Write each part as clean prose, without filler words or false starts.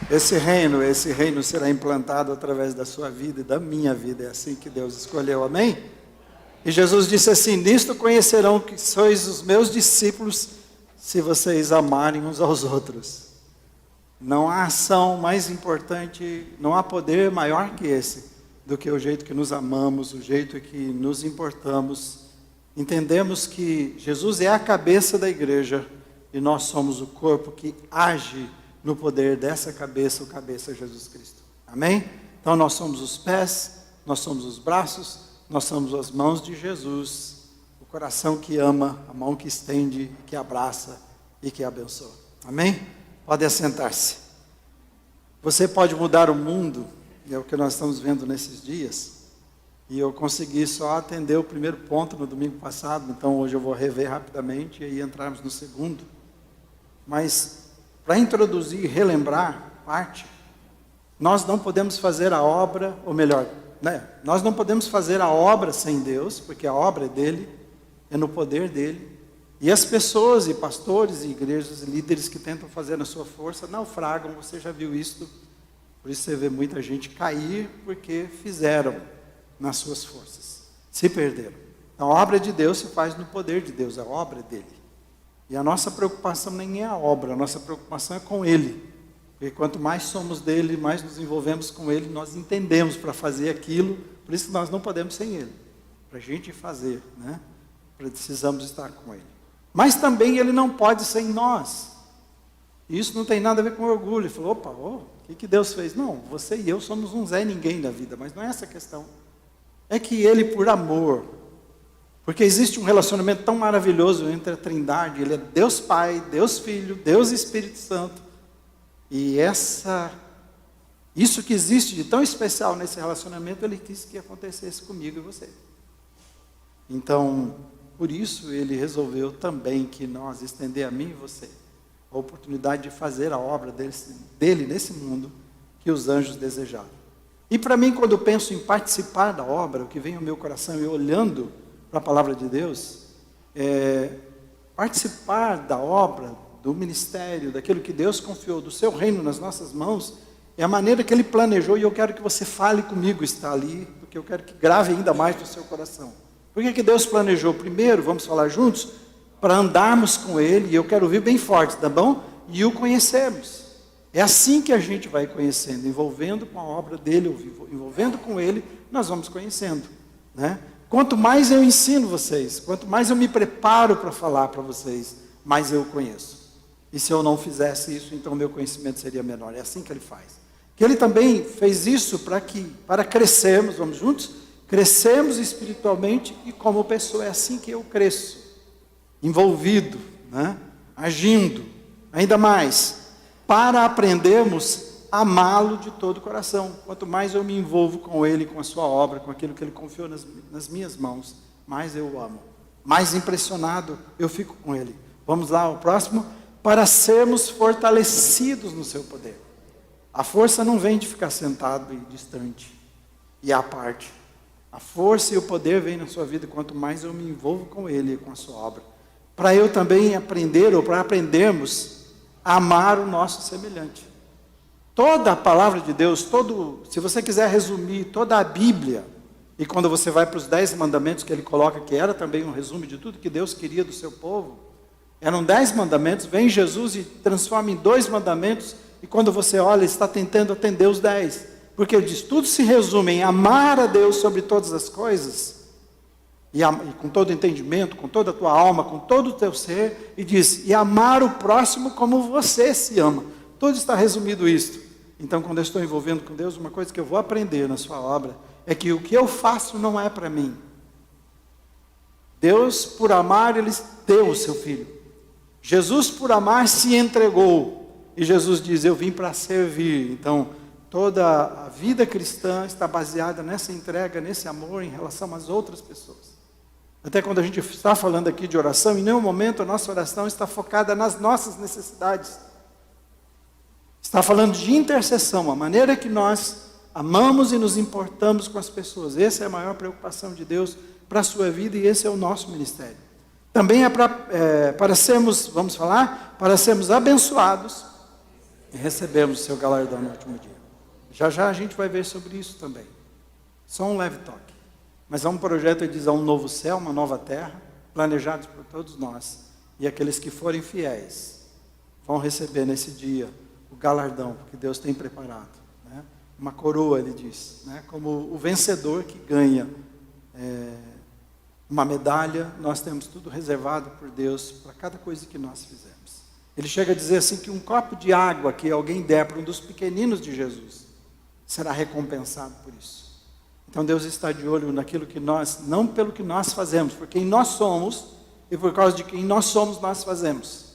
Esse reino será implantado através da sua vida e da minha vida. É assim que Deus escolheu, amém? E Jesus disse assim: nisto conhecerão que sois os meus discípulos, se vocês amarem uns aos outros. Não há ação mais importante, não há poder maior que esse, do que o jeito que nos amamos, o jeito que nos importamos. Entendemos que Jesus é a cabeça da igreja e nós somos o corpo que age no poder dessa cabeça, o cabeça é Jesus Cristo. Amém? Então nós somos os pés, nós somos os braços, nós somos as mãos de Jesus, o coração que ama, a mão que estende, que abraça e que abençoa. Amém? Pode assentar-se. Você pode mudar o mundo, e é o que nós estamos vendo nesses dias. E eu consegui só atender o primeiro ponto no domingo passado, então hoje eu vou rever rapidamente e aí entrarmos no segundo. Mas, para introduzir e relembrar parte, nós não podemos fazer a obra, ou melhor, nós não podemos fazer a obra sem Deus, porque a obra é dele, é no poder dele. E as pessoas, e pastores, e igrejas, e líderes que tentam fazer na sua força, naufragam. Você já viu isso? Por isso você vê muita gente cair, porque fizeram nas suas forças, se perderam. Então a obra de Deus se faz no poder de Deus, a obra é dele. E a nossa preocupação nem é a obra, a nossa preocupação é com ele. Porque quanto mais somos dele, mais nos envolvemos com ele, nós entendemos para fazer aquilo. Por isso que nós não podemos sem ele. Para a gente fazer, precisamos estar com ele. Mas também ele não pode sem nós. E isso não tem nada a ver com orgulho. Ele falou, opa, o que Deus fez? Não, você e eu somos um Zé Ninguém da vida, mas não é essa a questão. É que ele, por amor, porque existe um relacionamento tão maravilhoso entre a Trindade, ele é Deus Pai, Deus Filho, Deus Espírito Santo, e isso que existe de tão especial nesse relacionamento, ele quis que acontecesse comigo e você. Então, por isso ele resolveu também que nós estender a mim e você a oportunidade de fazer a obra dele nesse mundo que os anjos desejaram. E para mim, quando eu penso em participar da obra, o que vem ao meu coração, e olhando para a palavra de Deus, participar da obra, do ministério, daquilo que Deus confiou, do seu reino nas nossas mãos, é a maneira que ele planejou, e eu quero que você fale comigo, está ali, porque eu quero que grave ainda mais no seu coração. Por que Deus planejou? Primeiro, vamos falar juntos, para andarmos com ele, e eu quero ouvir bem forte, tá bom? E o conhecermos. É assim que a gente vai conhecendo, envolvendo com a obra dele, envolvendo com ele, nós vamos conhecendo, Quanto mais eu ensino vocês, quanto mais eu me preparo para falar para vocês, mais eu conheço. E se eu não fizesse isso, então meu conhecimento seria menor. É assim que ele faz. Que ele também fez isso para crescermos, vamos juntos? Crescermos espiritualmente e como pessoa. É assim que eu cresço. Envolvido, agindo, ainda mais, para aprendermos a amá-lo de todo o coração. Quanto mais eu me envolvo com ele, com a sua obra, com aquilo que ele confiou nas minhas mãos, mais eu o amo. Mais impressionado eu fico com ele. Vamos lá, o próximo. Para sermos fortalecidos no seu poder. A força não vem de ficar sentado e distante e à parte. A força e o poder vêm na sua vida quanto mais eu me envolvo com ele e com a sua obra. Para eu também aprender, ou para aprendermos a amar o nosso semelhante. Toda a palavra de Deus, se você quiser resumir toda a Bíblia, e quando você vai para os 10 mandamentos que ele coloca, que era também um resumo de tudo que Deus queria do seu povo, eram 10 mandamentos, vem Jesus e transforma em 2 mandamentos, e quando você olha, está tentando atender os 10, porque ele diz, tudo se resume em amar a Deus sobre todas as coisas, e com todo o entendimento, com toda a tua alma, com todo o teu ser, e diz, e amar o próximo como você se ama. Tudo está resumido isto. Então, quando eu estou envolvendo com Deus, uma coisa que eu vou aprender na sua obra, é que o que eu faço não é para mim. Deus, por amar, ele deu o seu Filho. Jesus, por amar, se entregou. E Jesus diz, eu vim para servir. Então, toda a vida cristã está baseada nessa entrega, nesse amor em relação às outras pessoas. Até quando a gente está falando aqui de oração, em nenhum momento a nossa oração está focada nas nossas necessidades. Está falando de intercessão, a maneira que nós amamos e nos importamos com as pessoas. Essa é a maior preocupação de Deus para a sua vida e esse é o nosso ministério. Também é para sermos, vamos falar, para sermos abençoados e recebemos o seu galardão no último dia. Já já a gente vai ver sobre isso também. Só um leve toque. Mas é um projeto que diz: há um novo céu, uma nova terra, planejados por todos nós. E aqueles que forem fiéis vão receber nesse dia o galardão que Deus tem preparado, né? Uma coroa, ele diz, né? Como o vencedor que ganha uma medalha, nós temos tudo reservado por Deus para cada coisa que nós fizemos. Ele chega a dizer assim que um copo de água que alguém der para um dos pequeninos de Jesus será recompensado por isso. Então Deus está de olho naquilo que nós, não pelo que nós fazemos, por quem nós somos e por causa de quem nós somos, nós fazemos.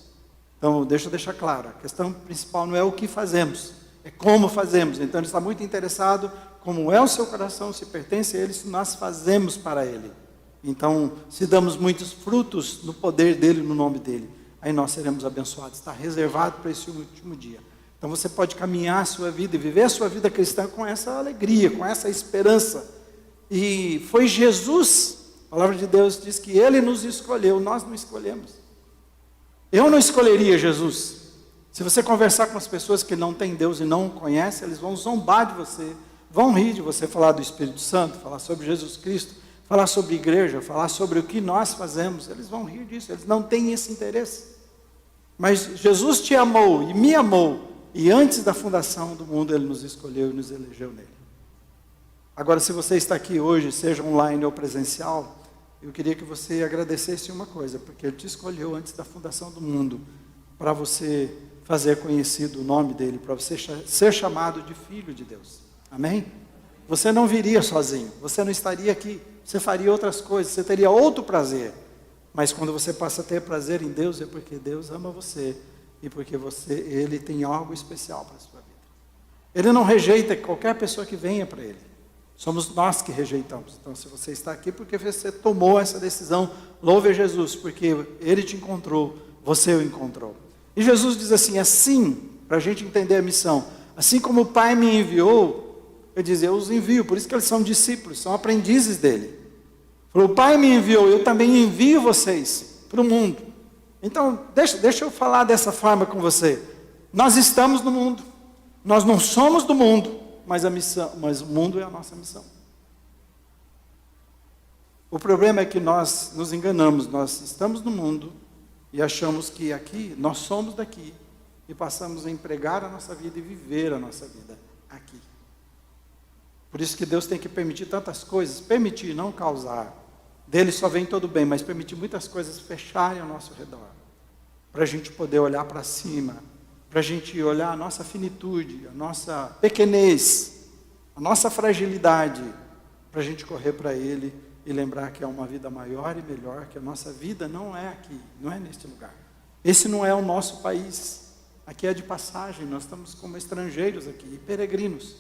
Então deixa eu deixar claro, a questão principal não é o que fazemos, é como fazemos. Então Ele está muito interessado como é o seu coração, se pertence a Ele, se nós fazemos para Ele. Então, se damos muitos frutos no poder dEle, no nome dEle, aí nós seremos abençoados. Está reservado para esse último dia. Então você pode caminhar a sua vida e viver a sua vida cristã com essa alegria, com essa esperança. E foi Jesus, a palavra de Deus diz que Ele nos escolheu, nós não escolhemos. Eu não escolheria Jesus. Se você conversar com as pessoas que não têm Deus e não o conhecem, eles vão zombar de você, vão rir de você, falar do Espírito Santo, falar sobre Jesus Cristo, falar sobre igreja, falar sobre o que nós fazemos. Eles vão rir disso, eles não têm esse interesse. Mas Jesus te amou e me amou, e antes da fundação do mundo Ele nos escolheu e nos elegeu nele. Agora, se você está aqui hoje, seja online ou presencial, eu queria que você agradecesse uma coisa, porque Ele te escolheu antes da fundação do mundo, para você fazer conhecido o nome dEle, para você ser chamado de filho de Deus. Amém? Você não viria sozinho, você não estaria aqui, você faria outras coisas, você teria outro prazer. Mas quando você passa a ter prazer em Deus, é porque Deus ama você e porque Ele tem algo especial para a sua vida. Ele não rejeita qualquer pessoa que venha para Ele. Somos nós que rejeitamos. Então, se você está aqui porque você tomou essa decisão, louve a Jesus, porque Ele te encontrou, você o encontrou. E Jesus diz assim, para a gente entender a missão, assim como o Pai me enviou, Ele diz: eu os envio. Por isso que eles são discípulos, são aprendizes dEle. Falou: o Pai me enviou, eu também envio vocês para o mundo. Então, deixa eu falar dessa forma com você. Nós estamos no mundo, nós não somos do mundo, mas o mundo é a nossa missão. O problema é que nós nos enganamos, nós estamos no mundo e achamos que aqui, nós somos daqui, e passamos a empregar a nossa vida e viver a nossa vida aqui. Por isso que Deus tem que permitir tantas coisas, permitir, não causar. Dele só vem todo bem, mas permitir muitas coisas fecharem ao nosso redor, para a gente poder olhar para cima, para a gente olhar a nossa finitude, a nossa pequenez, a nossa fragilidade, para a gente correr para Ele e lembrar que é uma vida maior e melhor, que a nossa vida não é aqui, não é neste lugar. Esse não é o nosso país, aqui é de passagem, nós estamos como estrangeiros aqui, peregrinos.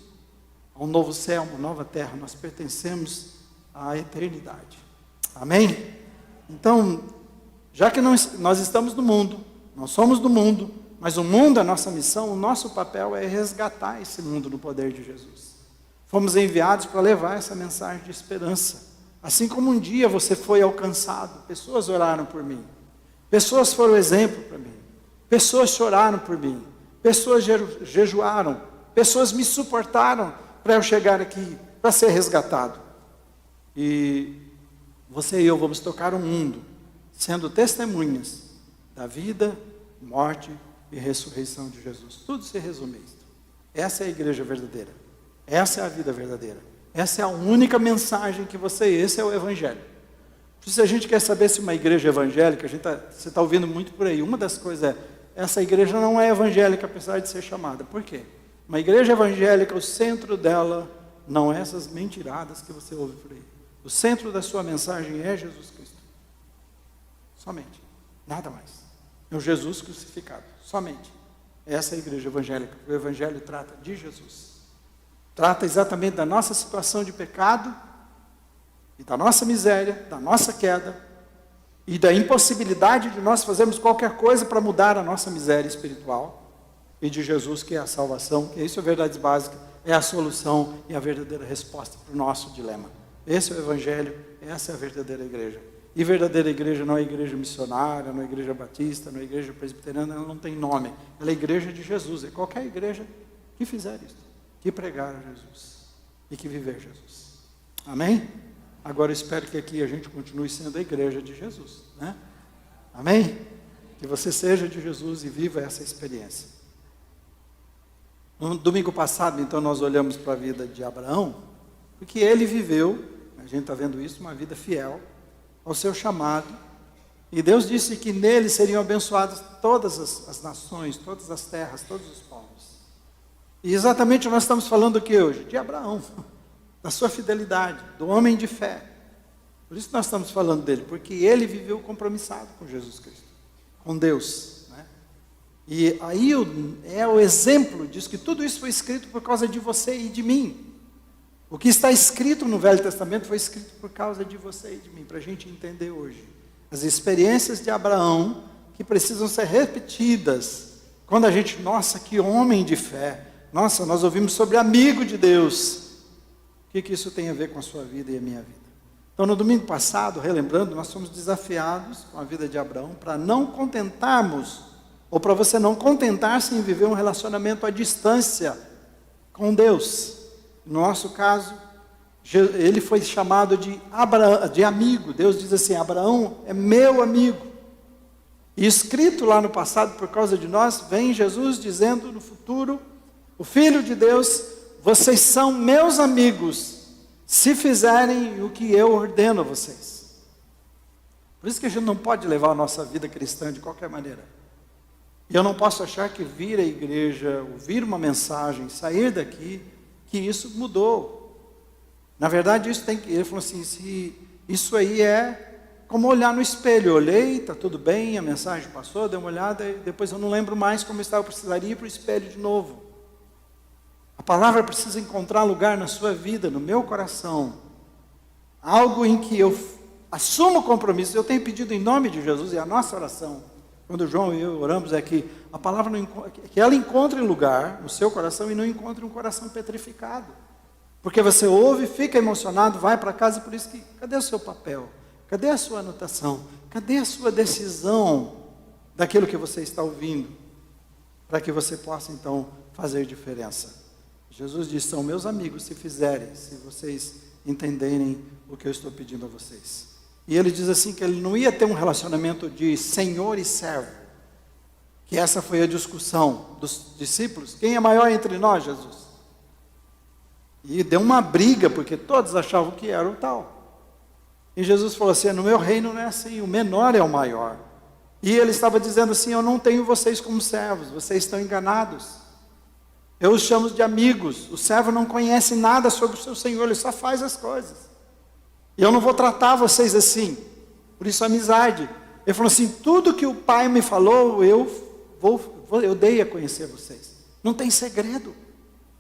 Há um novo céu, uma nova terra, nós pertencemos à eternidade. Amém? Então, já que nós estamos no mundo, nós somos do mundo, mas o mundo é a nossa missão, o nosso papel é resgatar esse mundo no poder de Jesus. Fomos enviados para levar essa mensagem de esperança. Assim como um dia você foi alcançado, pessoas oraram por mim, pessoas foram exemplo para mim, pessoas choraram por mim, pessoas jejuaram, pessoas me suportaram para eu chegar aqui, para ser resgatado. E você e eu vamos tocar o mundo, sendo testemunhas da vida, morte e ressurreição de Jesus. Tudo se resume a isso. Essa é a igreja verdadeira. Essa é a vida verdadeira. Essa é a única mensagem que esse é o evangelho. Se a gente quer saber se uma igreja é evangélica, você está ouvindo muito por aí. Uma das coisas essa igreja não é evangélica, apesar de ser chamada. Por quê? Uma igreja evangélica, o centro dela não é essas mentiradas que você ouve por aí. O centro da sua mensagem é Jesus Cristo. Somente. Nada mais. É o Jesus crucificado. Somente. Essa é a igreja evangélica. O evangelho trata de Jesus. Trata exatamente da nossa situação de pecado e da nossa miséria, da nossa queda e da impossibilidade de nós fazermos qualquer coisa para mudar a nossa miséria espiritual, e de Jesus, que é a salvação, que isso é a verdade básica, é a solução e a verdadeira resposta para o nosso dilema. Esse é o evangelho, essa é a verdadeira igreja. E verdadeira igreja não é igreja missionária, não é igreja batista, não é igreja presbiteriana, ela não tem nome. Ela é igreja de Jesus. É qualquer igreja que fizer isso, que pregar a Jesus e que viver Jesus. Amém? Agora eu espero que aqui a gente continue sendo a igreja de Jesus, né? Amém? Que você seja de Jesus e viva essa experiência. No domingo passado, então, nós olhamos para a vida de Abraão, porque ele viveu, a gente está vendo isso, uma vida fiel ao seu chamado. E Deus disse que nele seriam abençoadas todas as nações, todas as terras, todos os povos. E exatamente nós estamos falando o que hoje? De Abraão, da sua fidelidade, do homem de fé. Por isso nós estamos falando dele, porque ele viveu compromissado com Jesus Cristo, com Deus, né? E aí é o exemplo disso, que tudo isso foi escrito por causa de você e de mim. O que está escrito no Velho Testamento foi escrito por causa de você e de mim, para a gente entender hoje. As experiências de Abraão, que precisam ser repetidas. Quando a gente, nossa, que homem de fé. Nossa, nós ouvimos sobre amigo de Deus. O que isso tem a ver com a sua vida e a minha vida? Então, no domingo passado, relembrando, nós fomos desafiados com a vida de Abraão para não contentarmos, ou para você não contentar-se em viver um relacionamento à distância com Deus. No nosso caso, ele foi chamado de amigo. Deus diz assim: Abraão é meu amigo. E escrito lá no passado, por causa de nós, vem Jesus dizendo no futuro: o Filho de Deus, vocês são meus amigos, se fizerem o que eu ordeno a vocês. Por isso que a gente não pode levar a nossa vida cristã de qualquer maneira. E eu não posso achar que vir à igreja, ouvir uma mensagem, sair daqui, que isso mudou. Na verdade, ele falou assim, se isso aí é como olhar no espelho. Eu olhei, está tudo bem, a mensagem passou, dei uma olhada, e depois eu não lembro mais como estava, eu precisaria ir para o espelho de novo. A palavra precisa encontrar lugar na sua vida, no meu coração. Algo em que eu assumo compromisso. Eu tenho pedido em nome de Jesus, e a nossa oração, quando o João e eu oramos, é que a palavra que ela encontre lugar no seu coração e não encontre um coração petrificado. Porque você ouve, fica emocionado, vai para casa, e por isso que, cadê o seu papel? Cadê a sua anotação? Cadê a sua decisão daquilo que você está ouvindo? Para que você possa então fazer diferença. Jesus diz: são meus amigos se fizerem, se vocês entenderem o que eu estou pedindo a vocês. E ele diz assim que ele não ia ter um relacionamento de senhor e servo. Que essa foi a discussão dos discípulos. Quem é maior entre nós, Jesus? E deu uma briga, porque todos achavam que era o tal. E Jesus falou assim: no meu reino não é assim, o menor é o maior. E ele estava dizendo assim: eu não tenho vocês como servos, vocês estão enganados. Eu os chamo de amigos. O servo não conhece nada sobre o seu senhor, ele só faz as coisas. E eu não vou tratar vocês assim. Por isso a amizade. Ele falou assim: tudo que o Pai me falou, eu dei a conhecer vocês. Não tem segredo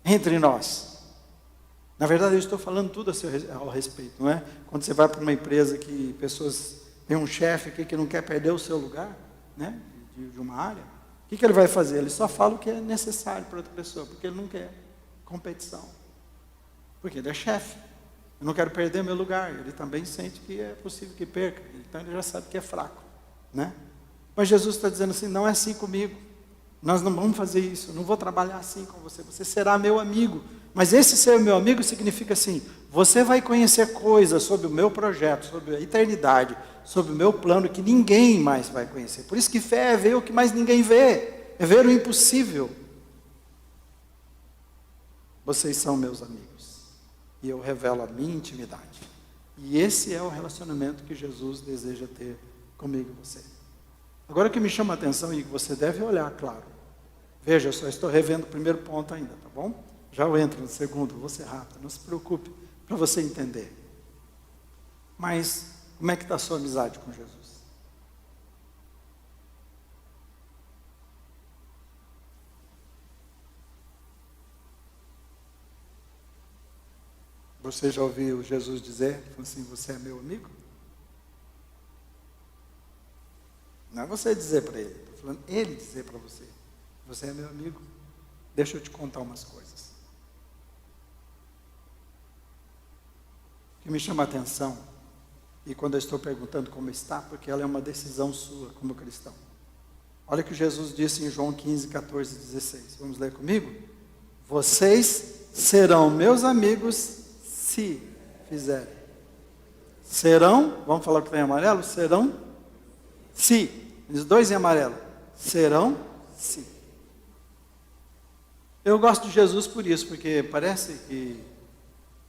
entre nós. Na verdade, eu estou falando tudo ao respeito, não é? Quando você vai para uma empresa que pessoas tem um chefe aqui que não quer perder o seu lugar, né? De uma área, o que ele vai fazer? Ele só fala o que é necessário para outra pessoa, porque ele não quer competição. Porque ele é chefe. Eu não quero perder meu lugar. Ele também sente que é possível que perca. Então ele já sabe que é fraco, né? Mas Jesus está dizendo assim: não é assim comigo. Nós não vamos fazer isso. Eu não vou trabalhar assim com você. Você será meu amigo. Mas esse ser meu amigo significa assim: você vai conhecer coisas sobre o meu projeto, sobre a eternidade, sobre o meu plano que ninguém mais vai conhecer. Por isso que fé é ver o que mais ninguém vê. É ver o impossível. Vocês são meus amigos. E eu revelo a minha intimidade. E esse é o relacionamento que Jesus deseja ter comigo e você. Agora o que me chama a atenção, e que você deve olhar, claro. Veja, eu só estou revendo o primeiro ponto ainda, tá bom? Já eu entro no segundo, vou ser rápido, não se preocupe, para você entender. Mas, como é que está a sua amizade com Jesus? Você já ouviu Jesus dizer assim: você é meu amigo? Não é você dizer para ele, estou falando ele dizer para você: você é meu amigo, deixa eu te contar umas coisas. O que me chama a atenção E quando eu estou perguntando como está, porque ela é uma decisão sua como cristão. Olha o que Jesus disse em João 15, 14 e 16. Vamos ler comigo? Vocês serão meus amigos se fizerem. Serão, vamos falar o que está em amarelo? Serão se. Os dois em amarelo. Serão se. Eu gosto de Jesus por isso, porque parece que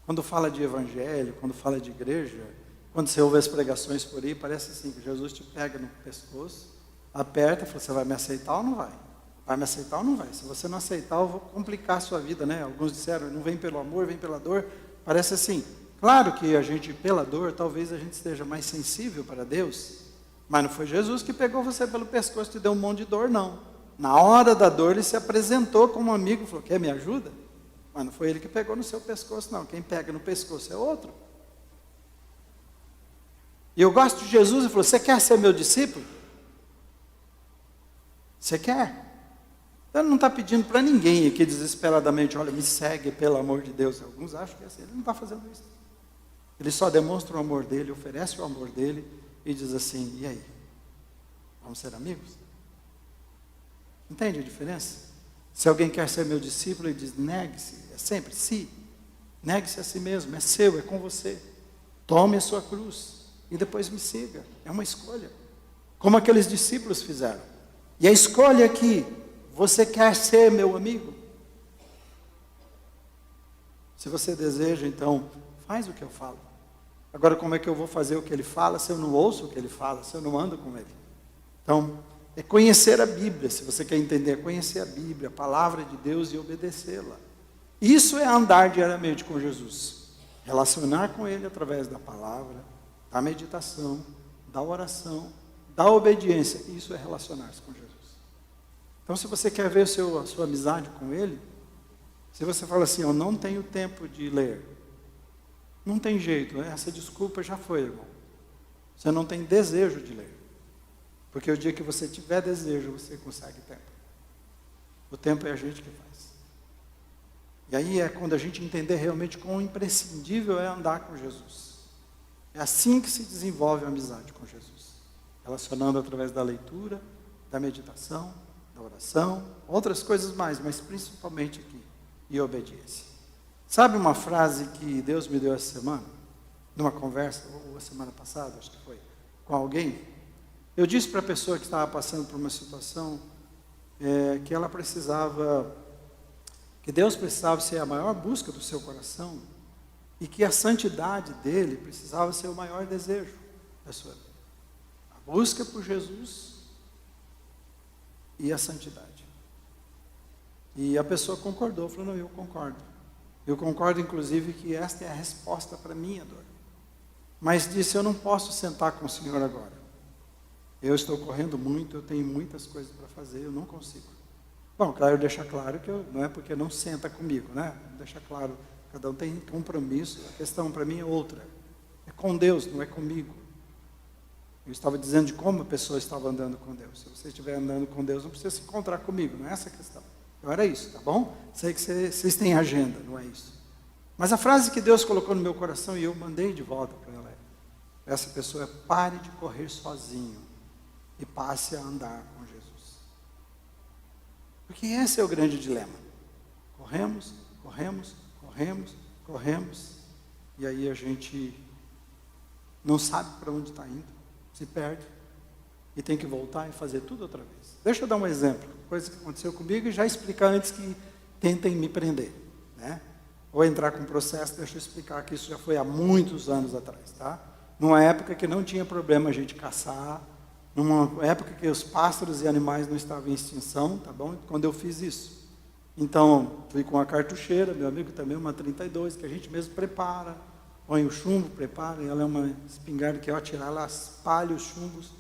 quando fala de evangelho, quando fala de igreja, quando você ouve as pregações por aí, parece assim, que Jesus te pega no pescoço, aperta e fala, você vai me aceitar ou não vai? Vai me aceitar ou não vai? Se você não aceitar, eu vou complicar a sua vida, né? Alguns disseram, não vem pelo amor, vem pela dor. Parece assim. Claro que a gente, pela dor, talvez a gente esteja mais sensível para Deus, mas não foi Jesus que pegou você pelo pescoço e te deu um monte de dor, não. Na hora da dor, ele se apresentou como um amigo, falou, quer me ajuda? Mas não foi ele que pegou no seu pescoço, não. Quem pega no pescoço é outro. E eu gosto de Jesus, ele falou, você quer ser meu discípulo? Você quer? Então ele não está pedindo para ninguém aqui desesperadamente, olha, me segue pelo amor de Deus. Alguns acham que é assim, ele não está fazendo isso. Ele só demonstra o amor dele, oferece o amor dele e diz assim, e aí? Vamos ser amigos? Entende a diferença? Se alguém quer ser meu discípulo, ele diz, negue-se, é sempre se. Negue-se a si mesmo, é seu, é com você. Tome a sua cruz e depois me siga. É uma escolha. Como aqueles discípulos fizeram. E a escolha aqui, você quer ser meu amigo? Se você deseja, então, faz o que eu falo. Agora, como é que eu vou fazer o que ele fala se eu não ouço o que ele fala, se eu não ando com ele? Então, é conhecer a Bíblia, se você quer entender, é conhecer a Bíblia, a palavra de Deus e obedecê-la. Isso é andar diariamente com Jesus. Relacionar com Ele através da palavra, da meditação, da oração, da obediência. Isso é relacionar-se com Jesus. Então, se você quer ver a sua amizade com Ele, se você fala assim, eu não tenho tempo de ler, não tem jeito, essa desculpa já foi, irmão. Você não tem desejo de ler. Porque o dia que você tiver desejo, você consegue tempo. O tempo é a gente que faz. E aí é quando a gente entender realmente quão imprescindível é andar com Jesus. É assim que se desenvolve a amizade com Jesus. Relacionando através da leitura, da meditação, da oração, outras coisas mais, mas principalmente aqui, e obediência. Sabe uma frase que Deus me deu essa semana? Numa conversa, ou a semana passada, acho que foi, com alguém. Eu disse para a pessoa que estava passando por uma situação que ela precisava, que Deus precisava ser a maior busca do seu coração e que a santidade dele precisava ser o maior desejo da sua vida. A busca por Jesus e a santidade. E a pessoa concordou, falou, não, eu concordo. Eu concordo, inclusive, que esta é a resposta para a minha dor. Mas disse, eu não posso sentar com o Senhor agora. Eu estou correndo muito, eu tenho muitas coisas para fazer, eu não consigo. Bom, claro, deixa claro que não é porque não senta comigo, né? Deixa claro, cada um tem compromisso, a questão para mim é outra. É com Deus, não é comigo. Eu estava dizendo de como a pessoa estava andando com Deus. Se você estiver andando com Deus, não precisa se encontrar comigo, não é essa a questão. Então era isso, tá bom? Sei que vocês têm agenda, não é isso. Mas a frase que Deus colocou no meu coração e eu mandei de volta para ela, essa pessoa é, pare de correr sozinho e passe a andar com Jesus. Porque esse é o grande dilema. Corremos, corremos, corremos, corremos, e aí a gente não sabe para onde está indo, se perde, e tem que voltar e fazer tudo outra vez. Deixa eu dar um exemplo, coisa que aconteceu comigo, e já explicar antes que tentem me prender, né? Ou entrar com processo, deixa eu explicar que isso já foi há muitos anos atrás, tá? Numa época que não tinha problema a gente caçar, numa época que os pássaros e animais não estavam em extinção, tá bom? Quando eu fiz isso. Então, fui com a cartucheira, meu amigo também, uma 32, que a gente mesmo prepara, põe o chumbo, prepara, e ela é uma espingarda que ao atirar, ela espalha os chumbos.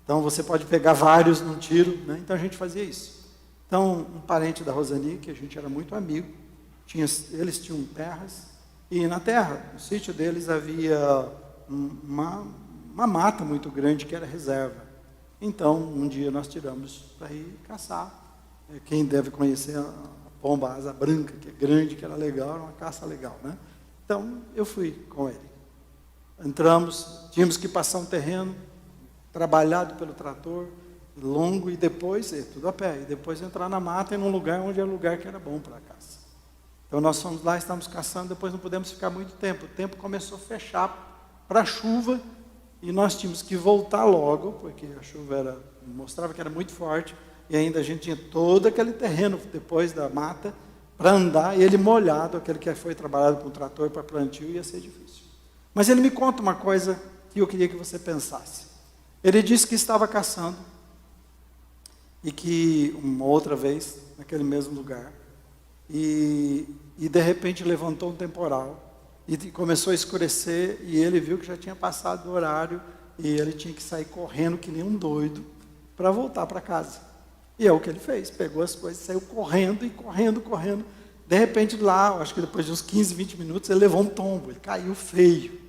Então, você pode pegar vários num tiro, né? Então, a gente fazia isso. Então, um parente da Rosani, que a gente era muito amigo, eles tinham terras, e na terra, no sítio deles, havia uma mata muito grande que era reserva. Então, um dia nós tiramos para ir caçar. Quem deve conhecer a pomba asa branca, que é grande, que era legal, era uma caça legal, né? Então, eu fui com ele. entramos, tínhamos que passar um terreno trabalhado pelo trator, longo, e depois, tudo a pé, e depois entrar na mata e num lugar onde era o lugar que era bom para a caça. Então nós fomos lá, estávamos caçando, depois não pudemos ficar muito tempo. O tempo começou a fechar para a chuva, e nós tínhamos que voltar logo, porque a chuva mostrava que era muito forte, e ainda a gente tinha todo aquele terreno depois da mata para andar, e ele molhado, aquele que foi trabalhado com o trator para plantio, ia ser difícil. Mas ele me conta uma coisa que eu queria que você pensasse. Ele disse que estava caçando, e que uma outra vez, naquele mesmo lugar, e de repente levantou um temporal, e começou a escurecer, e ele viu que já tinha passado o horário, e ele tinha que sair correndo que nem um doido, para voltar para casa. E é o que ele fez, pegou as coisas, saiu correndo, e correndo, correndo. De repente lá, acho que depois de uns 15, 20 minutos, ele levou um tombo, ele caiu feio,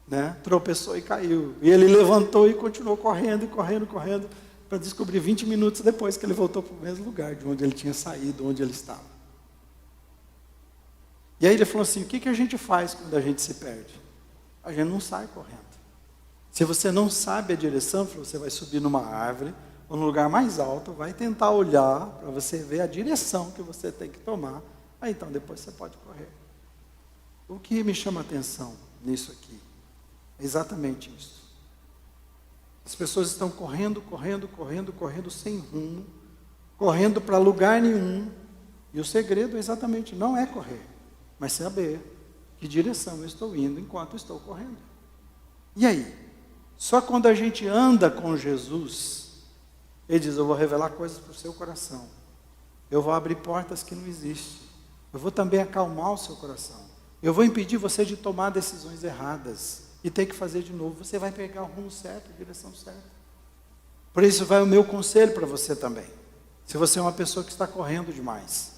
né? Tropeçou e caiu. E ele levantou e continuou correndo, correndo, correndo, para descobrir 20 minutos depois que ele voltou para o mesmo lugar de onde ele tinha saído, onde ele estava. E aí ele falou assim, o que a gente faz quando a gente se perde? A gente não sai correndo. Se você não sabe a direção, você vai subir numa árvore, ou no lugar mais alto, vai tentar olhar, para você ver a direção que você tem que tomar, aí então depois você pode correr. O que me chama a atenção nisso aqui, é exatamente isso. As pessoas estão correndo, correndo, correndo, correndo sem rumo, correndo para lugar nenhum, e o segredo exatamente não é correr, mas saber que direção eu estou indo enquanto estou correndo. E aí? Só quando a gente anda com Jesus, ele diz, eu vou revelar coisas para o seu coração, eu vou abrir portas que não existem, eu vou também acalmar o seu coração, eu vou impedir você de tomar decisões erradas, e ter que fazer de novo, você vai pegar o rumo certo, a direção certa. Por isso vai o meu conselho para você também. Se você é uma pessoa que está correndo demais,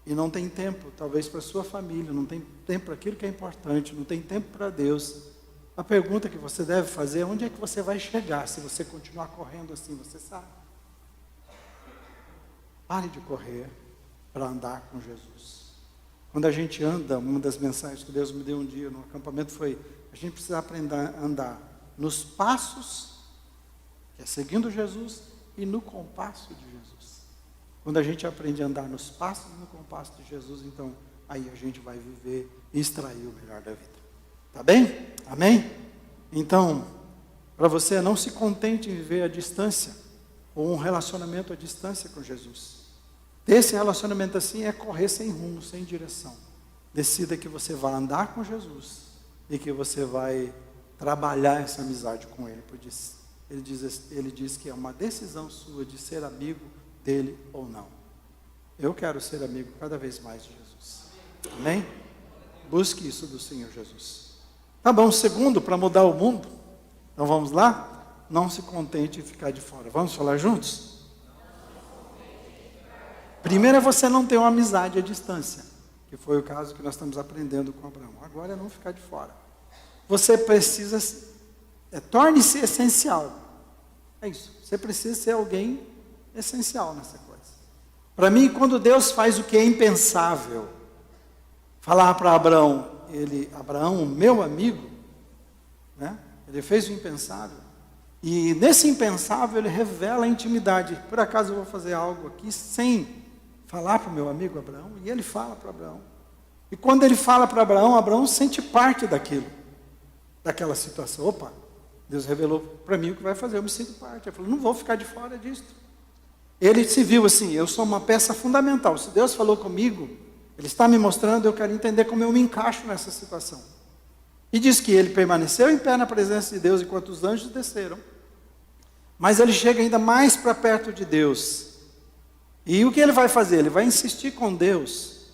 e não tem tempo, talvez para a sua família, não tem tempo para aquilo que é importante, não tem tempo para Deus, a pergunta que você deve fazer é onde é que você vai chegar, se você continuar correndo assim, você sabe. Pare de correr para andar com Jesus. Quando a gente anda, uma das mensagens que Deus me deu um dia no acampamento foi, a gente precisa aprender a andar nos passos, que é seguindo Jesus, e no compasso de Jesus. Quando a gente aprende a andar nos passos e no compasso de Jesus, então aí a gente vai viver e extrair o melhor da vida. Tá bem? Amém? Então, para você, não se contente em viver à distância, ou um relacionamento à distância com Jesus. Ter esse relacionamento assim é correr sem rumo, sem direção. Decida que você vai andar com Jesus e que você vai trabalhar essa amizade com Ele. Ele diz que é uma decisão sua de ser amigo dele ou não. Eu quero ser amigo cada vez mais de Jesus. Amém? Busque isso do Senhor Jesus. Tá bom, segundo, para mudar o mundo. Então vamos lá? Não se contente em ficar de fora. Vamos falar juntos? Primeiro é você não ter uma amizade à distância, que foi o caso que nós estamos aprendendo com Abraão. Agora é não ficar de fora. Você precisa, torne-se essencial. É isso, você precisa ser alguém essencial nessa coisa. Para mim, quando Deus faz o que é impensável, falar para Abraão, Abraão, meu amigo, né? Ele fez o impensável, e nesse impensável ele revela a intimidade. Por acaso eu vou fazer algo aqui sem falar para o meu amigo Abraão? E ele fala para Abraão. E quando ele fala para Abraão, Abraão sente parte daquilo, daquela situação. Opa, Deus revelou para mim o que vai fazer, eu me sinto parte. Ele falou, não vou ficar de fora disso. Ele se viu assim, eu sou uma peça fundamental. Se Deus falou comigo, Ele está me mostrando, eu quero entender como eu me encaixo nessa situação. E diz que ele permaneceu em pé na presença de Deus enquanto os anjos desceram. Mas ele chega ainda mais para perto de Deus. E o que ele vai fazer? Ele vai insistir com Deus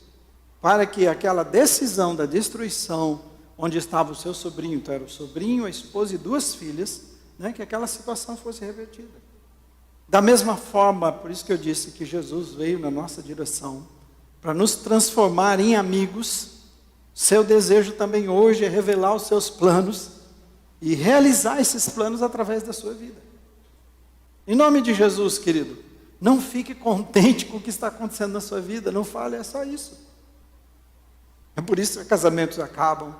para que aquela decisão da destruição, onde estava o seu sobrinho, então era o sobrinho, a esposa e 2 filhas, né, que aquela situação fosse revertida. Da mesma forma, por isso que eu disse que Jesus veio na nossa direção, para nos transformar em amigos. Seu desejo também hoje é revelar os seus planos e realizar esses planos através da sua vida. Em nome de Jesus, querido, não fique contente com o que está acontecendo na sua vida, não fale, é só isso. É por isso que casamentos acabam,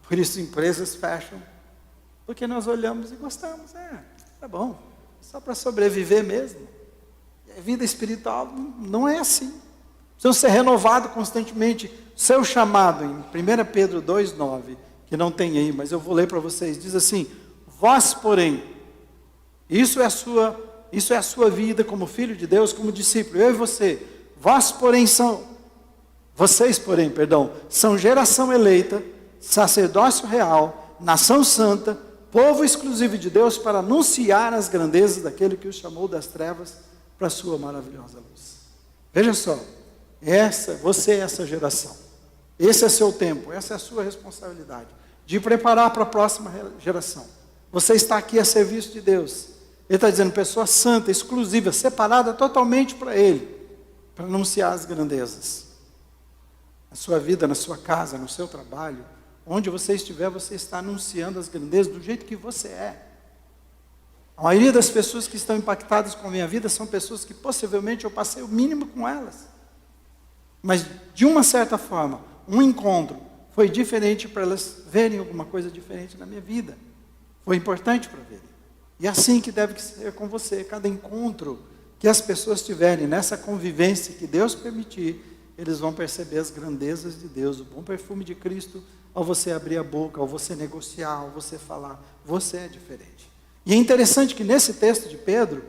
Por isso empresas fecham, porque nós olhamos e gostamos, tá bom, só para sobreviver mesmo. E a vida espiritual não é assim. Precisam ser renovados constantemente. Seu chamado, em 1 Pedro 2,9, que não tem aí, mas eu vou ler para vocês, diz assim: vós, porém, isso é a sua vida como filho de Deus, como discípulo, eu e você. Vocês, porém, são geração eleita, sacerdócio real, nação santa, povo exclusivo de Deus, para anunciar as grandezas daquele que os chamou das trevas para a sua maravilhosa luz. Veja só, você é essa geração, esse é seu tempo, essa é a sua responsabilidade, de preparar para a próxima geração. Você está aqui a serviço de Deus. Ele está dizendo, pessoa santa, exclusiva, separada totalmente para Ele, para anunciar as grandezas. Na sua vida, na sua casa, no seu trabalho, onde você estiver, você está anunciando as grandezas do jeito que você é. A maioria das pessoas que estão impactadas com a minha vida são pessoas que possivelmente eu passei o mínimo com elas. Mas de uma certa forma, um encontro foi diferente para elas verem alguma coisa diferente na minha vida. Foi importante para verem. E é assim que deve ser com você. Cada encontro que as pessoas tiverem nessa convivência que Deus permitir, eles vão perceber as grandezas de Deus, o bom perfume de Cristo, ao você abrir a boca, ao você negociar, ao você falar. Você é diferente. E é interessante que nesse texto de Pedro,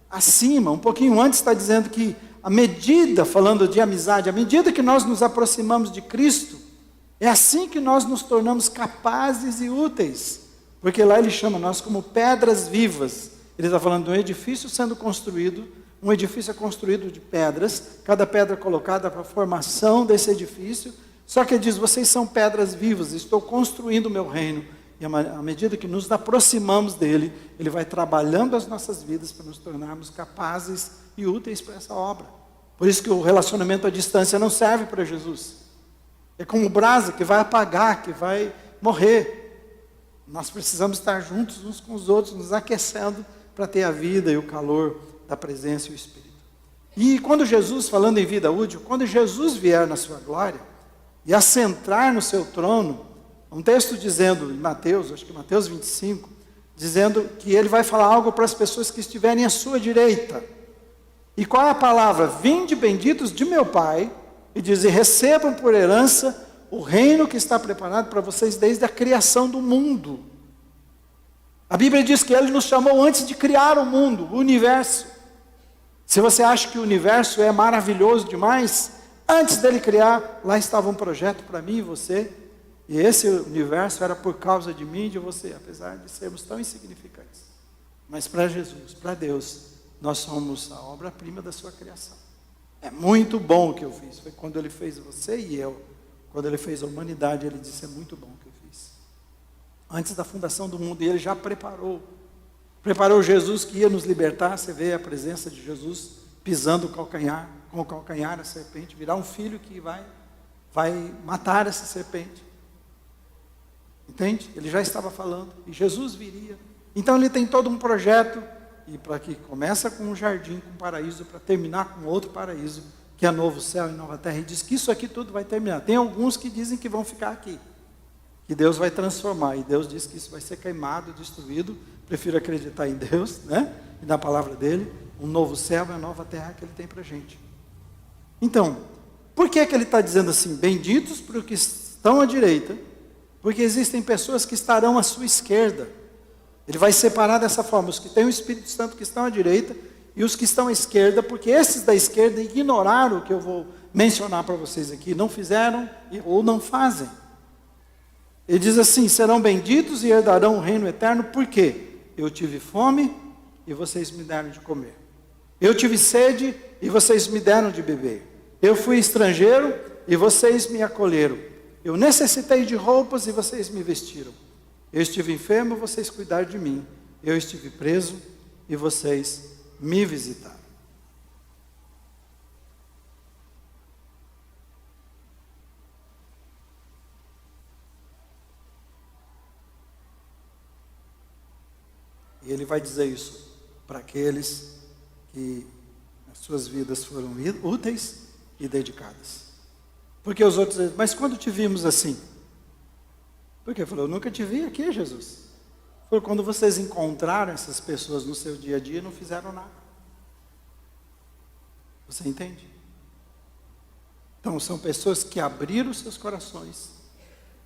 acima, um pouquinho antes, está dizendo que a medida, falando de amizade, a medida que nós nos aproximamos de Cristo, é assim que nós nos tornamos capazes e úteis. Porque lá ele chama nós como pedras vivas. Ele está falando de um edifício sendo construído. Um edifício é construído de pedras. Cada pedra é colocada para a formação desse edifício. Só que ele diz, vocês são pedras vivas. Estou construindo o meu reino. E à medida que nos aproximamos dele, ele vai trabalhando as nossas vidas para nos tornarmos capazes e úteis para essa obra. Por isso que o relacionamento à distância não serve para Jesus. É como brasa que vai apagar, que vai morrer. Nós precisamos estar juntos uns com os outros, nos aquecendo para ter a vida e o calor da presença e o Espírito. E quando Jesus, falando em vida útil, quando Jesus vier na sua glória e assentar no seu trono, um texto dizendo em Mateus, acho que Mateus 25, dizendo que ele vai falar algo para as pessoas que estiverem à sua direita. E qual é a palavra? Vinde benditos de meu Pai, e diz, e recebam por herança o reino que está preparado para vocês desde a criação do mundo. A Bíblia diz que Ele nos chamou antes de criar o mundo, o universo. Se você acha que o universo é maravilhoso demais, antes dele criar, lá estava um projeto para mim e você. E esse universo era por causa de mim e de você, apesar de sermos tão insignificantes. Mas para Jesus, para Deus, nós somos a obra-prima da sua criação. É muito bom o que eu fiz. Foi quando Ele fez você e eu. Quando Ele fez a humanidade, Ele disse, é muito bom o que eu fiz. Antes da fundação do mundo, e Ele já preparou Jesus que ia nos libertar. Você vê a presença de Jesus pisando com o calcanhar a serpente, virar um filho que vai matar essa serpente. Entende? Ele já estava falando, e Jesus viria. Então Ele tem todo um projeto, e para que começa com um jardim, com um paraíso, para terminar com outro paraíso, que é novo céu e nova terra, e diz que isso aqui tudo vai terminar. Tem alguns que dizem que vão ficar aqui, que Deus vai transformar, e Deus diz que isso vai ser queimado, destruído. Prefiro acreditar em Deus, né? E na palavra dele, um novo céu e uma nova terra que Ele tem para a gente. Então, por que Ele está dizendo assim, benditos para os que estão à direita? Porque existem pessoas que estarão à sua esquerda. Ele vai separar dessa forma, os que têm o Espírito Santo que estão à direita e os que estão à esquerda, porque esses da esquerda ignoraram o que eu vou mencionar para vocês aqui, não fizeram ou não fazem. Ele diz assim, serão benditos e herdarão o reino eterno, por quê? Eu tive fome e vocês me deram de comer. Eu tive sede e vocês me deram de beber. Eu fui estrangeiro e vocês me acolheram. Eu necessitei de roupas e vocês me vestiram. Eu estive enfermo, vocês cuidaram de mim. Eu estive preso e vocês me visitaram. E Ele vai dizer isso para aqueles que as suas vidas foram úteis e dedicadas. Porque os outros dizem, mas quando te vimos assim? Porque falou, eu nunca te vi aqui, Jesus. Foi quando vocês encontraram essas pessoas no seu dia a dia e não fizeram nada. Você entende? Então são pessoas que abriram seus corações,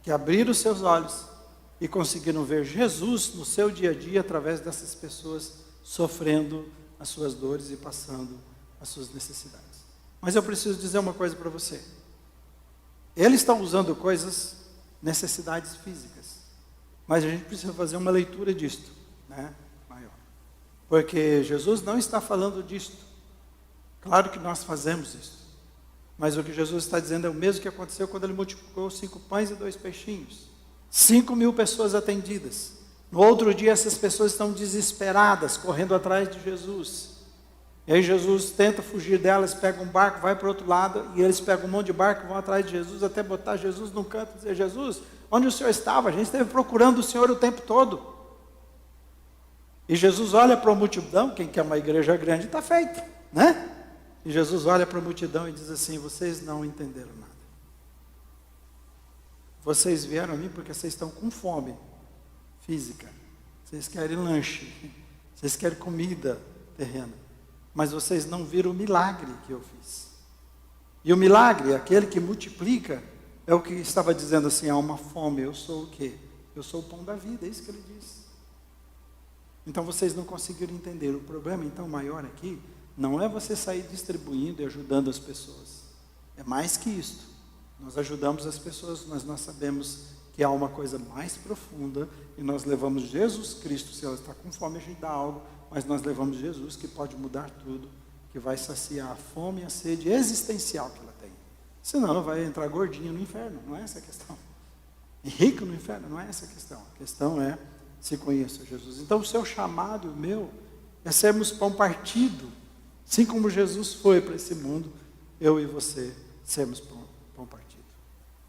que abriram seus olhos e conseguiram ver Jesus no seu dia a dia através dessas pessoas sofrendo as suas dores e passando as suas necessidades. Mas eu preciso dizer uma coisa para você. Eles estão usando coisas, necessidades físicas. Mas a gente precisa fazer uma leitura disto, né? Maior. Porque Jesus não está falando disto. Claro que nós fazemos isso. Mas o que Jesus está dizendo é o mesmo que aconteceu quando ele multiplicou 5 pães e 2 peixinhos. 5.000 pessoas atendidas. No outro dia essas pessoas estão desesperadas, correndo atrás de Jesus. E aí Jesus tenta fugir delas, pega um barco, vai para o outro lado, e eles pegam um monte de barco, vão atrás de Jesus, até botar Jesus num canto e dizer, Jesus, onde o Senhor estava? A gente esteve procurando o Senhor o tempo todo. E Jesus olha para a multidão, quem quer uma igreja grande está feito, né? E Jesus olha para a multidão e diz assim, vocês não entenderam nada. Vocês vieram a mim porque vocês estão com fome física. Vocês querem lanche, vocês querem comida terrena. Mas vocês não viram o milagre que eu fiz. E o milagre, aquele que multiplica, é o que estava dizendo assim, há uma fome, eu sou o quê? Eu sou o pão da vida, é isso que ele diz. Então vocês não conseguiram entender. O problema então maior aqui, não é você sair distribuindo e ajudando as pessoas. É mais que isto. Nós ajudamos as pessoas, mas nós sabemos que há uma coisa mais profunda, e nós levamos Jesus Cristo, se ela está com fome, a gente dá algo, mas nós levamos Jesus que pode mudar tudo, que vai saciar a fome e a sede existencial que ela tem. Senão ela vai entrar gordinha no inferno, não é essa a questão. E rico no inferno, não é essa a questão. A questão é se conheça Jesus. Então o seu chamado, o meu, é sermos pão partido. Assim como Jesus foi para esse mundo, eu e você sermos pão partido.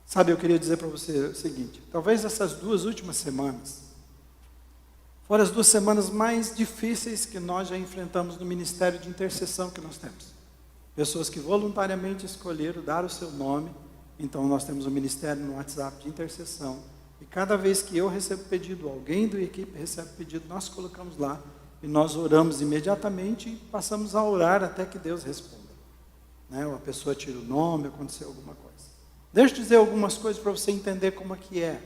Sabe, eu queria dizer para você o seguinte, talvez essas 2 últimas semanas, foram as 2 semanas mais difíceis que nós já enfrentamos no ministério de intercessão que nós temos. Pessoas que voluntariamente escolheram dar o seu nome, então nós temos um ministério no WhatsApp de intercessão, e cada vez que eu recebo pedido, alguém da equipe recebe pedido, nós colocamos lá, e nós oramos imediatamente e passamos a orar até que Deus responda. Né? Ou a pessoa tira o nome, aconteceu alguma coisa. Deixa eu dizer algumas coisas para você entender como é que é.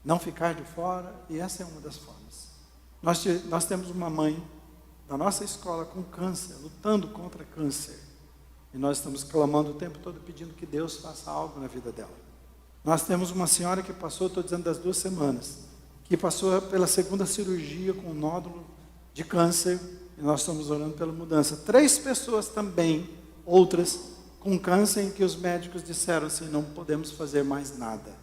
Não ficar de fora, e essa é uma das formas. Nós temos uma mãe da nossa escola com câncer, lutando contra câncer. E nós estamos clamando o tempo todo, pedindo que Deus faça algo na vida dela. Nós temos uma senhora que passou, estou dizendo das 2 semanas, que passou pela 2ª cirurgia com um nódulo de câncer, e nós estamos orando pela mudança. 3 pessoas também, outras, com câncer, em que os médicos disseram assim, não podemos fazer mais nada.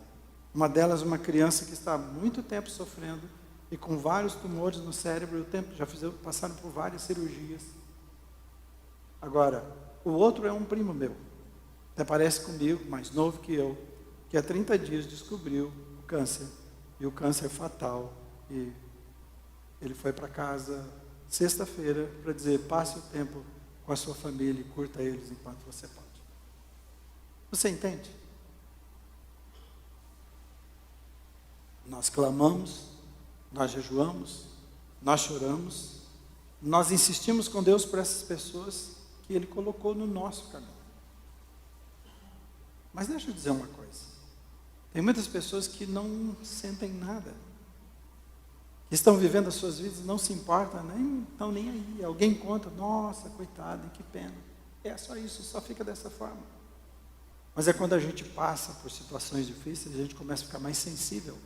Uma delas, uma criança que está há muito tempo sofrendo, e com vários tumores no cérebro, o tempo já passaram por várias cirurgias. Agora, o outro é um primo meu, até parece comigo, mais novo que eu, que há 30 dias descobriu o câncer, e o câncer fatal, e ele foi para casa sexta-feira para dizer, passe o tempo com a sua família e curta eles enquanto você pode. Você entende? Nós clamamos, nós jejuamos, nós choramos, nós insistimos com Deus por essas pessoas que Ele colocou no nosso caminho. Mas deixa eu dizer uma coisa. Tem muitas pessoas que não sentem nada, que estão vivendo as suas vidas, não se importam, nem estão nem aí. Alguém conta, nossa, coitado, que pena. É só isso, só fica dessa forma. Mas é quando a gente passa por situações difíceis, a gente começa a ficar mais sensível.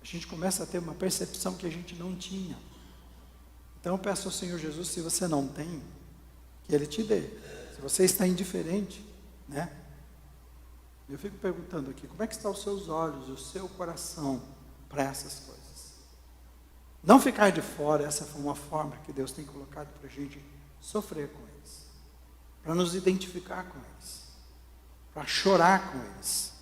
A gente começa a ter uma percepção que a gente não tinha. Então eu peço ao Senhor Jesus, se você não tem, que Ele te dê. Se você está indiferente, né? Eu fico perguntando aqui, como é que estão os seus olhos, o seu coração para essas coisas? Não ficar de fora, essa foi uma forma que Deus tem colocado para a gente sofrer com eles. Para nos identificar com eles. Para chorar com eles.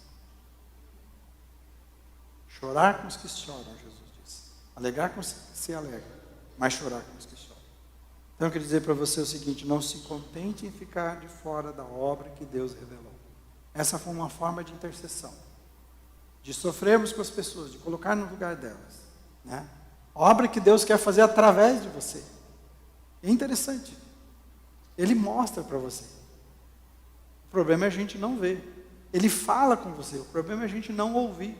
Chorar com os que choram, Jesus disse. Alegrar com os que se alegram, mas chorar com os que choram. Então eu quero dizer para você o seguinte, não se contente em ficar de fora da obra que Deus revelou. Essa foi uma forma de intercessão. de sofrermos com as pessoas, de colocar no lugar delas, né? A obra que Deus quer fazer através de você. É interessante. Ele mostra para você. O problema é a gente não ver. Ele fala com você, o problema é a gente não ouvir.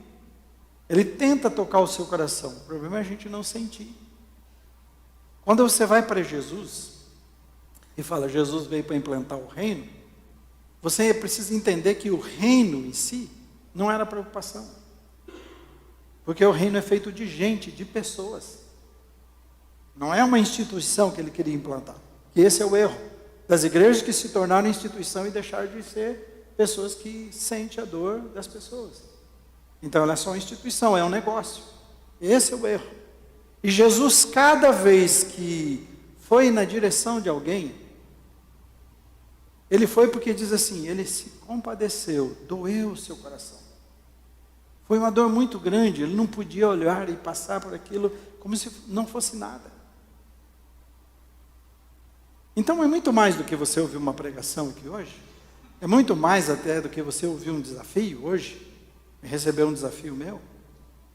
Ele tenta tocar o seu coração, o problema é a gente não sentir. Quando você vai para Jesus e fala, Jesus veio para implantar o reino, você precisa entender que o reino em si não era preocupação. Porque o reino é feito de gente, de pessoas. Não é uma instituição que ele queria implantar. E esse é o erro das igrejas que se tornaram instituição e deixaram de ser pessoas que sentem a dor das pessoas. Então ela é só uma instituição, é um negócio. Esse é o erro. E Jesus, cada vez que foi na direção de alguém, ele foi porque diz assim, ele se compadeceu, doeu o seu coração. Foi uma dor muito grande, ele não podia olhar e passar por aquilo como se não fosse nada. Então é muito mais do que você ouvir uma pregação aqui hoje, é muito mais até do que você ouvir um desafio hoje, receber um desafio meu.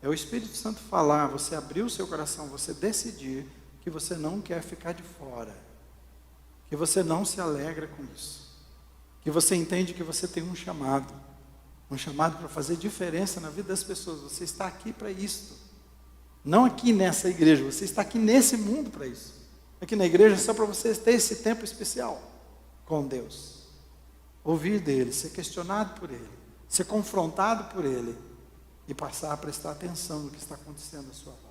É o Espírito Santo falar, você abrir o seu coração, você decidir que você não quer ficar de fora, que você não se alegra com isso, que você entende que você tem um chamado para fazer diferença na vida das pessoas. Você está aqui para isso, não aqui nessa igreja, você está aqui nesse mundo para isso. Aqui na igreja é só para você ter esse tempo especial com Deus, ouvir dele, ser questionado por ele, ser confrontado por ele e passar a prestar atenção no que está acontecendo à sua volta.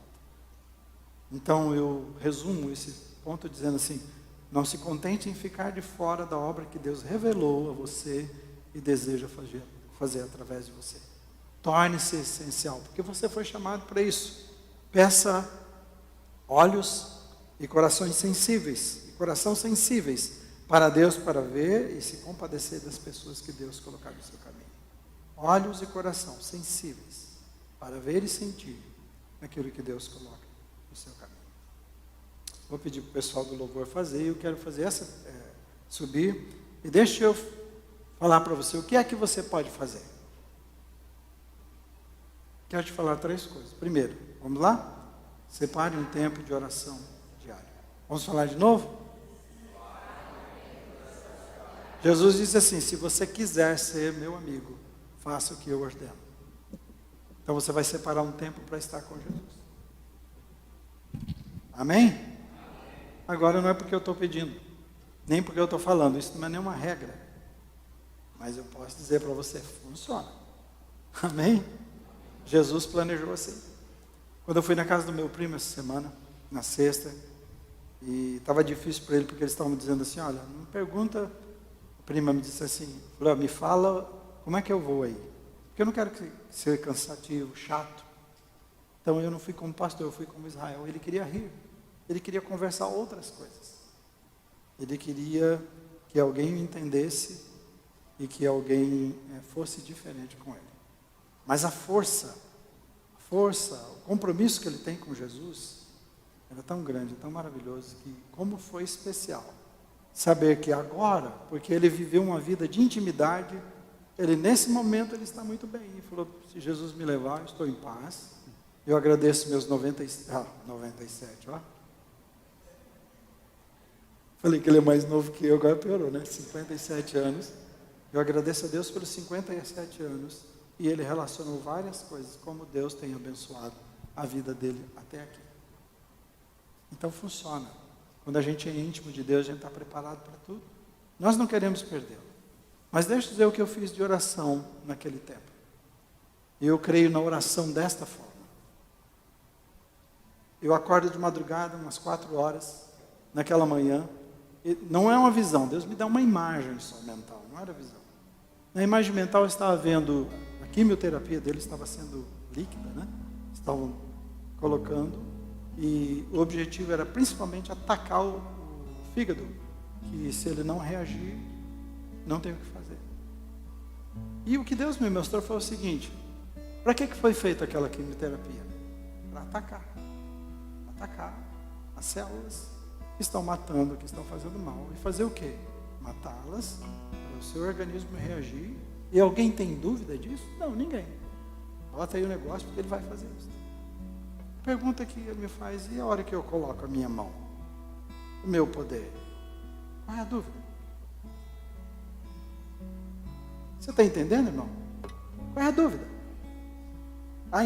Então eu resumo esse ponto dizendo assim, não se contente em ficar de fora da obra que Deus revelou a você e deseja fazer através de você. Torne-se essencial, porque você foi chamado para isso. Peça olhos e corações sensíveis, para Deus, para ver e se compadecer das pessoas que Deus colocar no seu caminho. Olhos e coração sensíveis, para ver e sentir aquilo que Deus coloca no seu caminho. Vou pedir para o pessoal do louvor fazer, e eu quero fazer subir, e deixa eu falar para você, o que é que você pode fazer? Quero te falar 3 coisas. Primeiro, vamos lá? Separe um tempo de oração diário. Vamos falar de novo? Jesus disse assim, se você quiser ser meu amigo, faça o que eu ordeno. Então você vai separar um tempo para estar com Jesus. Amém? Agora não é porque eu estou pedindo, nem porque eu estou falando, isso não é nenhuma regra. Mas eu posso dizer para você, funciona. Amém? Jesus planejou assim. Quando eu fui na casa do meu primo essa semana, na sexta, e estava difícil para ele, porque eles estavam me dizendo assim, olha, não pergunta, a prima me disse assim, falou, me fala como é que eu vou aí, porque eu não quero ser cansativo, chato. Então eu não fui como pastor, eu fui como Israel. Ele queria rir, ele queria conversar outras coisas, ele queria que alguém o entendesse e que alguém fosse diferente com ele. Mas a força, o compromisso que ele tem com Jesus, era tão grande, tão maravilhoso, que como foi especial saber que agora, porque ele viveu uma vida de intimidade, ele nesse momento ele está muito bem. Ele falou, se Jesus me levar, eu estou em paz. Eu agradeço meus 97, ó. Falei que ele é mais novo que eu, agora piorou, né? 57 anos. Eu agradeço a Deus pelos 57 anos. E ele relacionou várias coisas, como Deus tem abençoado a vida dele até aqui. Então funciona. Quando a gente é íntimo de Deus, a gente está preparado para tudo. Nós não queremos perdê-lo. Mas deixa eu dizer o que eu fiz de oração naquele tempo. Eu creio na oração desta forma. Eu acordo de madrugada, umas 4 horas, naquela manhã. E não é uma visão, Deus me dá uma imagem só mental, não era visão. Na imagem mental eu estava vendo, a quimioterapia dele estava sendo líquida, né? Estavam colocando, e o objetivo era principalmente atacar o fígado, que se ele não reagir, não tem o que fazer. E o que Deus me mostrou foi o seguinte, para que foi feita aquela quimioterapia? Para atacar as células que estão matando, que estão fazendo mal. E fazer o quê? Matá-las, para o seu organismo reagir. E alguém tem dúvida disso? Não, ninguém. Bota aí o negócio, porque Ele vai fazer isso. Pergunta que Ele me faz: e a hora que eu coloco a minha mão? O meu poder? Qual é a dúvida? Você está entendendo, irmão? Qual é a dúvida?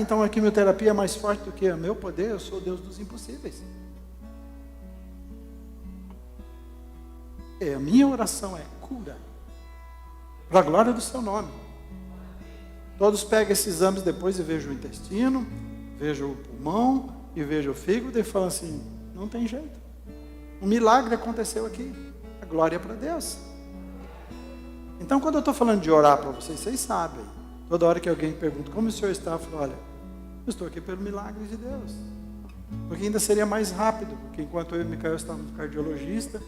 Então a quimioterapia é mais forte do que o meu poder? Eu sou o Deus dos impossíveis. A minha oração é cura, para a glória do seu nome. Todos pegam esses exames depois e vejam o intestino, vejam o pulmão e vejam o fígado e falam assim: não tem jeito. Um milagre aconteceu aqui. A glória é para Deus. Então, quando eu estou falando de orar para vocês, vocês sabem. Toda hora que alguém pergunta: como o senhor está? Eu falo: olha, eu estou aqui pelo milagre de Deus. Porque ainda seria mais rápido, porque enquanto eu e o Micael estávamos no cardiologista,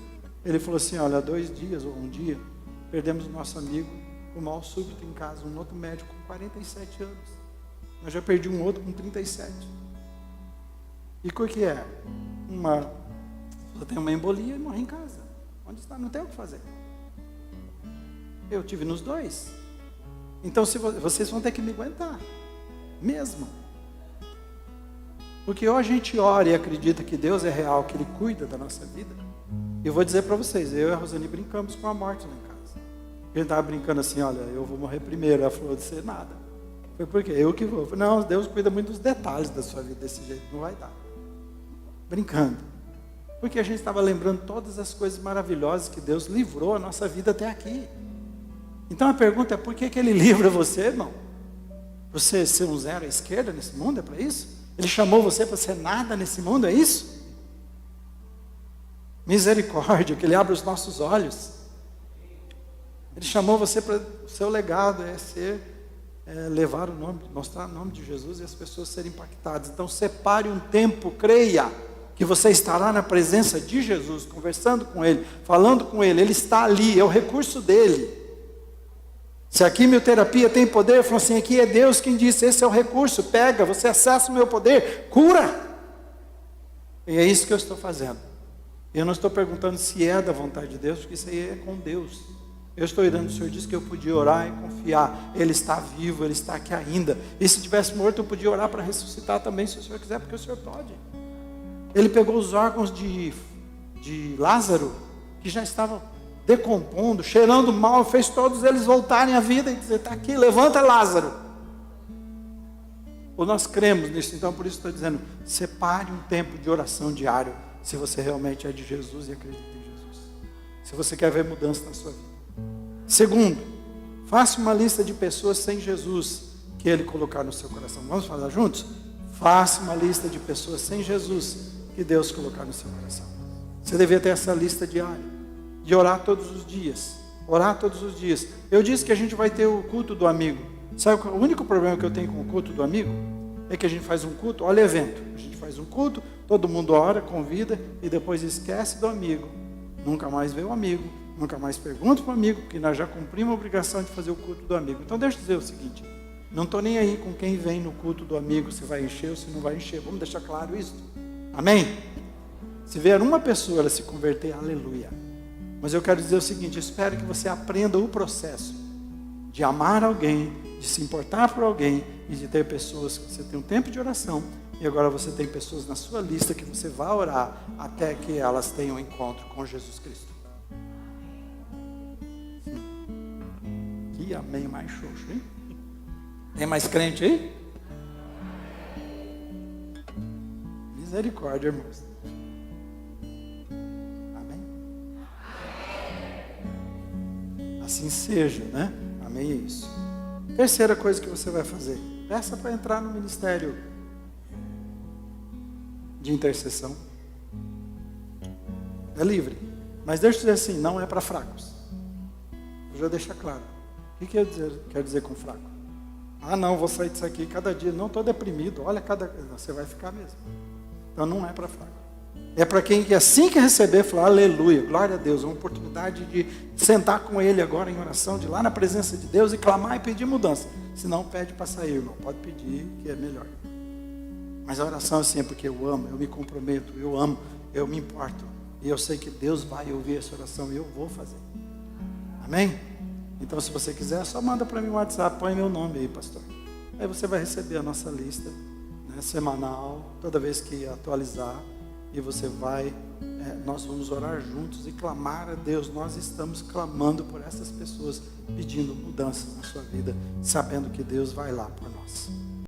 ele falou assim: olha, há 2 dias ou um dia, perdemos o nosso amigo com mal súbito em casa, um outro médico com 47 anos. Nós já perdi um outro com 37. E o que é? Você tem uma embolia e morre em casa. Onde está? Não tem o que fazer. Eu tive nos 2. Então vocês vão ter que me aguentar. Mesmo. Porque ou a gente ora e acredita que Deus é real, que Ele cuida da nossa vida. E eu vou dizer para vocês, eu e a Rosane brincamos com a morte lá em casa. A gente estava brincando assim: olha, eu vou morrer primeiro. Ela falou: de ser nada. Foi porque eu que vou. Eu falei: não, Deus cuida muito dos detalhes da sua vida desse jeito, não vai dar. Brincando. Porque a gente estava lembrando todas as coisas maravilhosas que Deus livrou a nossa vida até aqui. Então a pergunta é: por que Ele livra você, irmão? Você ser um zero à esquerda nesse mundo, é para isso? Ele chamou você para ser nada nesse mundo, é isso? Misericórdia, que Ele abra os nossos olhos. Ele chamou você para o seu legado, levar o nome, mostrar o nome de Jesus e as pessoas serem impactadas. Então separe um tempo, creia que você estará na presença de Jesus, conversando com Ele, falando com Ele. Ele está ali, é o recurso dele. Se a quimioterapia tem poder, falou assim: aqui é Deus quem disse, esse é o recurso, pega, você acessa o meu poder, cura. E é isso que eu estou fazendo. Eu não estou perguntando se é da vontade de Deus, porque isso aí é com Deus. Eu estou orando, o Senhor disse que eu podia orar e confiar. Ele está vivo, Ele está aqui ainda. E se tivesse morto, eu podia orar para ressuscitar também, se o Senhor quiser, porque o Senhor pode. Ele pegou os órgãos de Lázaro, que já estavam decompondo, cheirando mal, fez todos eles voltarem à vida e dizer: está aqui, levanta Lázaro. Ou nós cremos nisso, então por isso estou dizendo: separe um tempo de oração diário, se você realmente é de Jesus e acredita em Jesus. Se você quer ver mudança na sua vida. Segundo, faça uma lista de pessoas sem Jesus que Ele colocar no seu coração. Vamos falar juntos? Faça uma lista de pessoas sem Jesus que Deus colocar no seu coração. Você deveria ter essa lista diária, de orar todos os dias. Orar todos os dias. Eu disse que a gente vai ter o culto do amigo. Sabe o único problema que eu tenho com o culto do amigo? É que a gente faz um culto, olha evento. A gente faz um culto, todo mundo ora, convida e depois esquece do amigo. Nunca mais vê o amigo, nunca mais pergunta para o amigo, porque nós já cumprimos a obrigação de fazer o culto do amigo. Então deixa eu dizer o seguinte: não estou nem aí com quem vem no culto do amigo, se vai encher ou se não vai encher. Vamos deixar claro isso? Amém? Se vier uma pessoa ela se converter, aleluia. Mas eu quero dizer o seguinte: eu espero que você aprenda o processo de amar alguém, de se importar por alguém e de ter pessoas que você tem um tempo de oração e agora você tem pessoas na sua lista que você vai orar até que elas tenham um encontro com Jesus Cristo. Que amém mais xoxo, hein? Tem mais crente aí? Misericórdia, irmãos. Amém? Assim seja, né? Amém, é isso. Terceira coisa que você vai fazer: peça para entrar no ministério de intercessão. É livre. Mas deixa eu dizer assim: não é para fracos. Vou já deixar claro. O que quer dizer com fraco? Ah, não, vou sair disso aqui cada dia. Não, estou deprimido. Olha, você vai ficar mesmo. Então não é para fraco. É para quem assim que receber, falar aleluia, glória a Deus. Uma oportunidade de sentar com Ele agora em oração, de ir lá na presença de Deus e clamar e pedir mudança. Se não, pede para sair, irmão. Pode pedir, que é melhor. Mas a oração assim é porque eu amo, eu me comprometo, eu amo, eu me importo. E eu sei que Deus vai ouvir essa oração e eu vou fazer. Amém? Então se você quiser, só manda para mim no WhatsApp, põe meu nome aí, pastor. Aí você vai receber a nossa lista, né, semanal, toda vez que atualizar. E você vai, nós vamos orar juntos e clamar a Deus. Nós estamos clamando por essas pessoas, pedindo mudanças na sua vida, sabendo que Deus vai lá por nós.